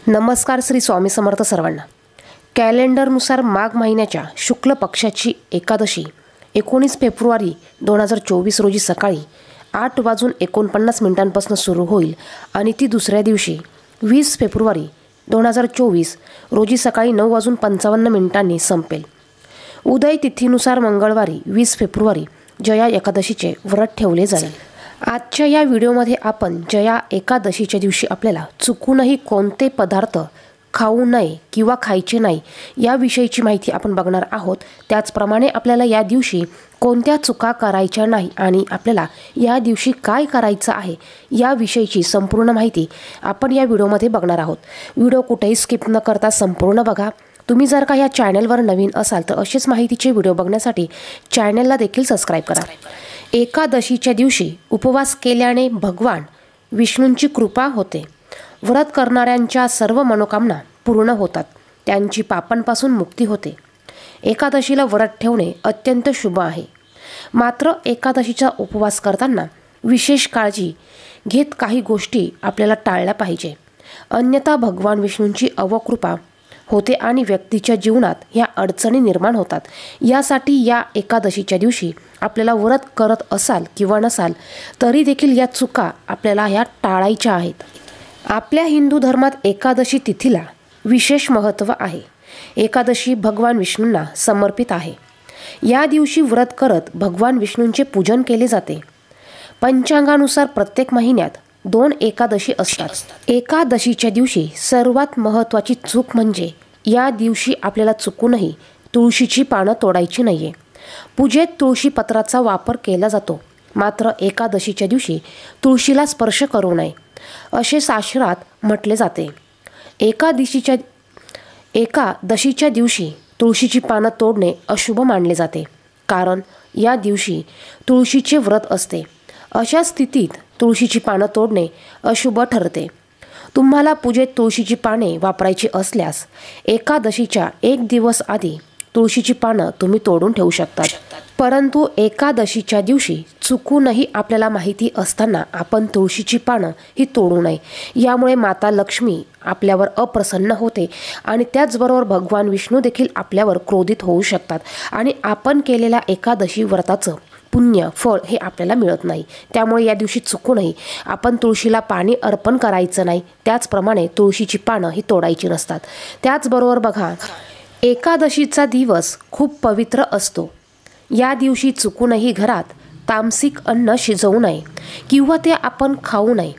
नमस्कार श्री स्वामी समर्थ सर्वांना। कॅलेंडरनुसार माघ महिन्याच्या शुक्ल पक्षाची एकादशी 19 फेब्रुवारी 2024 रोजी सकाळी 8:49 सुरू होईल आणि ती दुसऱ्या दिवशी 20 फेब्रुवारी 2024 रोजी सकाळी 9:55 संपेल। उदय तिथीनुसार मंगळवारी 20 फेब्रुवारी जया एकादशीचे व्रत ठेवले जाईल। आजच्या या व्हिडिओमध्ये आपण जया एकादशीच्या दिवशी आपल्याला चुकूनही कोणते पदार्थ खाऊ नये किंवा खायचे नाही याविषयीची माहिती आपण बघणार आहोत। त्याचप्रमाणे आपल्याला या दिवशी कोणत्या चुका करायच्या नाही आणि आपल्याला या दिवशी काय करायचं आहे याविषयीची संपूर्ण माहिती आपण या व्हिडिओमध्ये बघणार आहोत। व्हिडिओ कुठेही स्किप न करता संपूर्ण बघा। तुम्ही जर का या चॅनलवर नवीन असाल तर असेच माहितीचे व्हिडिओ बघण्यासाठी चॅनलला देखील सबस्क्राइब करा। एकादशीच्या दिवशी उपवास केल्याने भगवान विष्णूंची कृपा होते। व्रत करणाऱ्यांच्या सर्व मनोकामना पूर्ण होतात, त्यांची पापांपासून मुक्ती होते। एकादशीला व्रत ठेवणे अत्यंत शुभ आहे। मात्र एकादशीचा उपवास करताना विशेष काळजी घेत काही गोष्टी आपल्याला टाळल्या पाहिजे, अन्यथा भगवान विष्णूंची अवकृपा होते आणि व्यक्तीच्या जीवनात ह्या अडचणी निर्माण होतात। यासाठी या एकादशीच्या दिवशी आपल्याला व्रत करत असाल किंवा नसाल तरी देखील या चुका आपल्याला ह्या टाळायच्या आहेत। आपल्या हिंदू धर्मात एकादशी तिथीला विशेष महत्त्व आहे। एकादशी भगवान विष्णूंना समर्पित आहे। या दिवशी व्रत करत भगवान विष्णूंचे पूजन केले जाते। पंचांगानुसार प्रत्येक महिन्यात 2 एकादशी असतात। एकादशीच्या दिवशी सर्वात महत्त्वाची चूक म्हणजे या दिवशी आपल्याला चुकूनही तुळशीची पानं तोडायची नाहीये। पूजेत तुळशी पत्राचा वापर केला जातो, मात्र एकादशीच्या दिवशी तुळशीला स्पर्श करू नये असे शास्त्रात म्हटले जाते। एकादशीच्या दिवशी तुळशीची पानं तोडणे अशुभ मानले जाते, कारण या दिवशी तुळशीचे व्रत असते। अशा स्थितीत तुळशीची पानं तोडणे अशुभ ठरते। तुम्हाला पूजेत तुळशीची पाने वापरायची असल्यास एकादशीच्या 1 दिवस आधी तुळशीची पानं तुम्ही तोडून ठेवू शकता। परंतु एकादशीच्या दिवशी चुकूनही आपल्याला माहिती असताना आपण तुळशीची पानं ही तोडू नये। यामुळे माता लक्ष्मी आपल्यावर अप्रसन्न होते आणि त्याचबरोबर भगवान विष्णू देखील आपल्यावर क्रोधित होऊ शकतात आणि आपण केलेल्या एकादशी व्रताचं पुण्य फळ हे आपल्याला मिळत नाही। त्यामुळे या दिवशी चुकूनही आपण तुळशीला पाणी अर्पण करायचं नाही, त्याचप्रमाणे तुळशीची पानं ही तोडायची नसतात। त्याचबरोबर बघा, एकादशीचा दिवस खूप पवित्र असतो। या दिवशी चुकूनही घरात तामसिक अन्न शिजवू नये किंवा ते आपण खाऊ नये।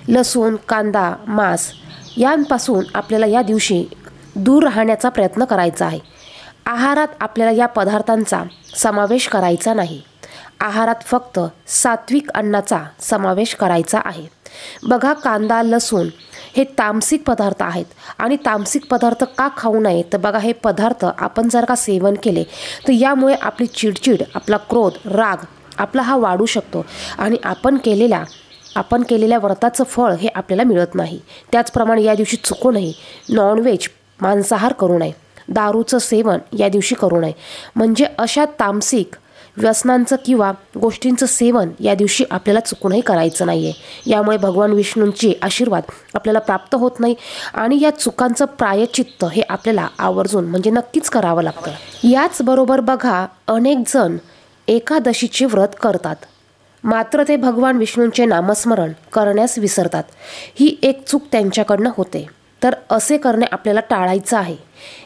लसूण, कांदा, मांस यांपासून आपल्याला या दिवशी दूर राहण्याचा प्रयत्न करायचा आहे। आहारात आपल्याला या पदार्थांचा समावेश करायचा नाही। आहारात फक्त सात्विक अन्नाचा समावेश करायचा आहे। बघा, कांदा, लसूण हे तामसिक पदार्थ आहेत आणि तामसिक पदार्थ का खाऊ नये तर बघा, हे पदार्थ आपण जर का सेवन केले तर यामुळे आपली चिडचिड, आपला क्रोध, राग आपला हा वाढू शकतो आणि आपण केलेल्या व्रताचं फळ हे आपल्याला मिळत नाही। त्याचप्रमाणे या दिवशी चुकूनही नॉनव्हेज, मांसाहार करू नये। दारूचं सेवन या दिवशी करू नये, म्हणजे अशा तामसिक व्यसनांचं किंवा गोष्टींचं सेवन या दिवशी आपल्याला चुकूनही करायचं नाहीये। यामुळे भगवान विष्णूंचे आशीर्वाद आपल्याला प्राप्त होत नाही आणि या चुकांचं प्रायश्चित्त हे आपल्याला आवर्जून म्हणजे नक्कीच करावं लागतं। याचबरोबर बघा, अनेक जण एकादशीचे व्रत करतात, मात्र ते भगवान विष्णूंचे नामस्मरण करण्यास विसरतात। ही एक चूक त्यांच्याकडनं होते, तर असे करणे आपल्याला टाळायचं आहे।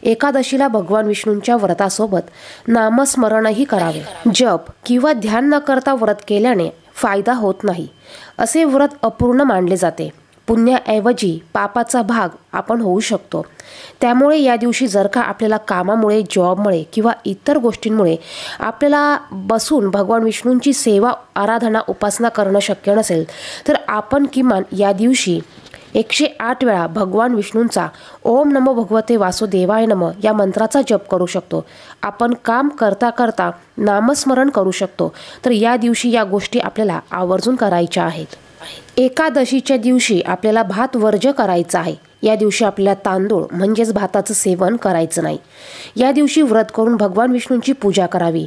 एकादशीला भगवान विष्णूंच्या व्रतासोबत नामस्मरणही करावे। जप किंवा ध्यान न करता व्रत केल्याने फायदा होत नाही, असे व्रत अपूर्ण मानले जाते। पुण्याऐवजी पापाचा भाग आपण होऊ शकतो। त्यामुळे या दिवशी जर का आपल्याला कामामुळे, जॉबमुळे किंवा इतर गोष्टींमुळे आपल्याला बसून भगवान विष्णूंची सेवा, आराधना, उपासना करणं शक्य नसेल तर आपण किमान या दिवशी 108 वेळा भगवान विष्णूंचा ओम नमो भगवते वासुदेवाय नमः या मंत्राचा जप करू शकतो। आपण काम करता करता नामस्मरण करू शकतो। तर या दिवशी या गोष्टी आपल्याला आवर्जून करायच्या आहेत। एकादशीच्या दिवशी आपल्याला भात वर्ज्य करायचा आहे। या दिवशी आपल्याला तांदूळ म्हणजेच भाताचं सेवन करायचं नाही। या दिवशी व्रत करून भगवान विष्णूंची पूजा करावी।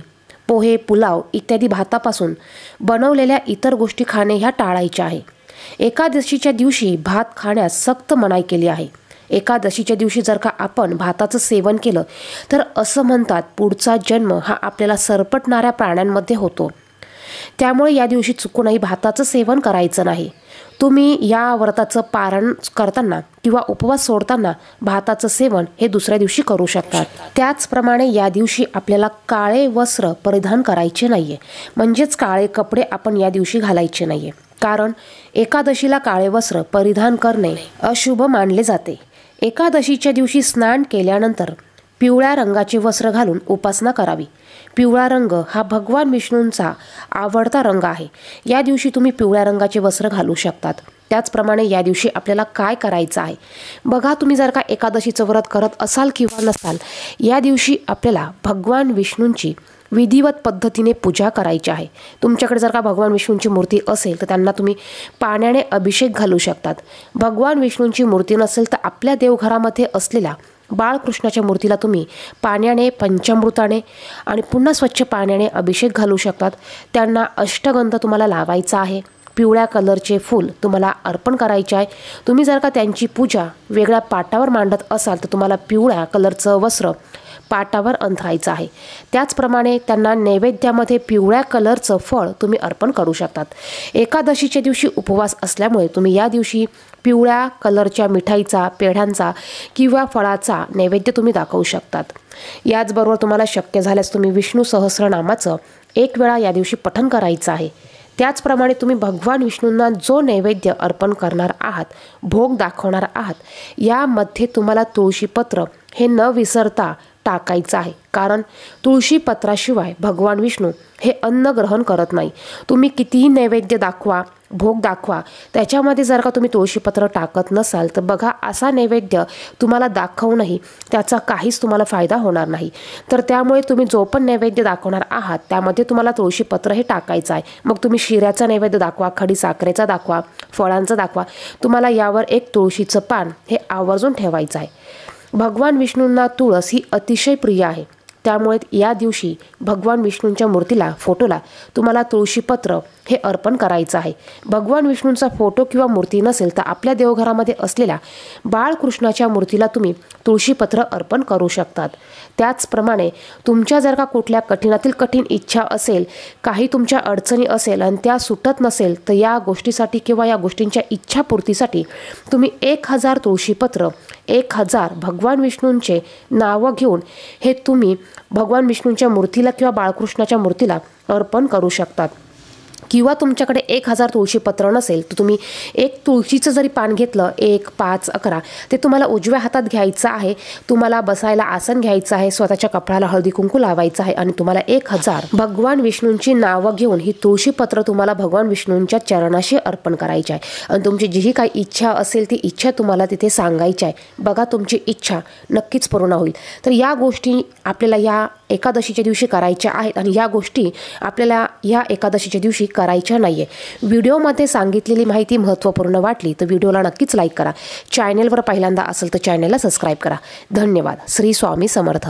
पोहे, पुलाव इत्यादी भातापासून बनवलेल्या इतर गोष्टी खाणे ह्या टाळायच्या आहे। एकादशीच्या दिवशी भात खाण्यास सक्त मनाई केली आहे। एकादशीच्या दिवशी जर का आपण भाताचं सेवन केलं तर असं म्हणतात पुढचा जन्म हा आपल्याला सरपटणाऱ्या प्राण्यांमध्ये होतो। त्यामुळे या दिवशी चुकूनही भाताचं सेवन करायचं नाही। तुम्ही या व्रताचं पारण करताना किंवा उपवास सोडताना भाताचं सेवन हे दुसऱ्या दिवशी करू शकतात। त्याचप्रमाणे या दिवशी आपल्याला काळे वस्त्र परिधान करायचे नाहीये, म्हणजेच काळे कपडे आपण या दिवशी घालायचे नाहीये, कारण एकादशीला काळे वस्त्र परिधान करणे अशुभ मानले जाते। एकादशीच्या दिवशी स्नान केल्यानंतर पिवळ्या रंगाचे वस्त्र घालून उपासना करावी। पिवळा रंग हा भगवान विष्णूंचा आवडता रंग आहे। या दिवशी तुम्ही पिवळ्या रंगाचे वस्त्र घालू शकतात। त्याचप्रमाणे या दिवशी आपल्याला काय करायचं आहे बघा, तुम्ही जर का एकादशीचं व्रत करत असाल किंवा नसाल, या दिवशी आपल्याला भगवान विष्णूंची विधिवत पद्धतीने पूजा करायची आहे। तुमच्याकडे जर का भगवान विष्णूंची मूर्ती असेल तर त्यांना तुम्ही पाण्याने अभिषेक घालू शकतात। भगवान विष्णूंची मूर्ती नसेल तर आपल्या देवघरामध्ये असलेल्या बाळकृष्णाच्या मूर्तीला तुम्ही पाण्याने, पंचामृताने आणि पुन्हा स्वच्छ पाण्याने अभिषेक घालू शकतात। त्यांना अष्टगंध तुम्हाला लावायचा आहे। पिवळ्या कलरचे फूल तुम्हाला अर्पण करायचे आहे। तुम्ही जर का त्यांची पूजा वेगळ्या पाटावर मांडत असाल तर तुम्हाला पिवळ्या कलरचं वस्त्र पाटावर अंथरायचं आहे। त्याचप्रमाणे त्यांना नैवेद्यामध्ये पिवळ्या कलरचं फळ तुम्ही अर्पण करू शकतात। एकादशीच्या दिवशी उपवास असल्यामुळे तुम्ही या दिवशी पिवळ्या कलरच्या मिठाईचा, पेढ्यांचा किंवा फळाचा नैवेद्य तुम्ही दाखवू शकतात। याचबरोबर तुम्हाला शक्य झाल्यास तुम्ही विष्णू सहस्रनामाचं एक वेळा या दिवशी पठण करायचं आहे। त्याचप्रमाणे तुम्ही भगवान विष्णूंना जो नैवेद्य अर्पण करणार आहात, भोग दाखवणार आहात, यामध्ये तुम्हाला तुळशीपत्र हे न विसरता टाकायचं आहे, कारण तुळशी पत्राशिवाय भगवान विष्णू हे अन्न ग्रहण करत नाही। तुम्ही कितीही नैवेद्य दाखवा, भोग दाखवा, त्याच्यामध्ये जर का तुम्ही तुळशीपत्र टाकत नसाल तर बघा, असा नैवेद्य तुम्हाला दाखवूनही त्याचा काहीच तुम्हाला फायदा होणार नाही। तर त्यामुळे तुम्ही जो पण नैवेद्य दाखवणार आहात त्यामध्ये तुम्हाला तुळशीपत्र हे टाकायचं आहे। मग तुम्ही शिऱ्याचा नैवेद्य दाखवा, खडी साखरेचा दाखवा, फळांचा दाखवा, तुम्हाला यावर एक तुळशीचं पान हे आवर्जून ठेवायचं आहे। भगवान विष्णूंना तुळस ही अतिशय प्रिय आहे, त्यामुळे या दिवशी भगवान विष्णूंच्या मूर्तीला, फोटोला तुम्हाला तुळशीपत्र हे अर्पण करायचं आहे। भगवान विष्णूंचा फोटो किंवा मूर्ती नसेल तर आपल्या देवघरामध्ये असलेल्या बाळकृष्णाच्या मूर्तीला तुम्ही तुळशीपत्र अर्पण करू शकतात। त्याचप्रमाणे तुमच्या जर का कुठल्या कठीणातील कठीण इच्छा असेल, काही तुमच्या अडचणी असेल आणि त्या सुटत नसेल तर या गोष्टीसाठी किंवा या गोष्टींच्या इच्छापूर्तीसाठी तुम्ही 1000 तुळशीपत्र, 1000 भगवान विष्णूंचे नावं घेऊन हे तुम्ही भगवान विष्णूंच्या मूर्तीला किंवा बाळकृष्णाच्या मूर्तीला अर्पण करू शकतात। किंवा तुमच्याकडे 1000 तुळशीपत्र नसेल तर तुम्ही एक तुळशीचं जरी पान घेतलं, 1, 5, 11, ते तुम्हाला उजव्या हातात घ्यायचं आहे। तुम्हाला बसायला आसन घ्यायचं आहे, स्वतःच्या कपाळाला हळदी कुंकू लावायचं आहे आणि तुम्हाला 1000 भगवान विष्णूंची नावं घेऊन ही तुळशीपत्र तुम्हाला भगवान विष्णूंच्या चरणाशी अर्पण करायची आहे आणि तुमची जी काही इच्छा असेल ती इच्छा तुम्हाला तिथे सांगायची आहे। बघा, तुमची इच्छा नक्कीच पूर्ण होईल। तर या गोष्टी आपल्याला या एकादशीच्या दिवशी करायच्या आहेत आणि या गोष्टी आपल्याला या एकादशीच्या दिवशी करायच्या नाहीये। व्हिडिओमध्ये सांगितलेली माहिती महत्त्वपूर्ण वाटली तर व्हिडिओला नक्कीच लाईक करा। चॅनलवर पहिल्यांदा असेल तर चॅनलला सबस्क्राईब करा। धन्यवाद। श्री स्वामी समर्थ।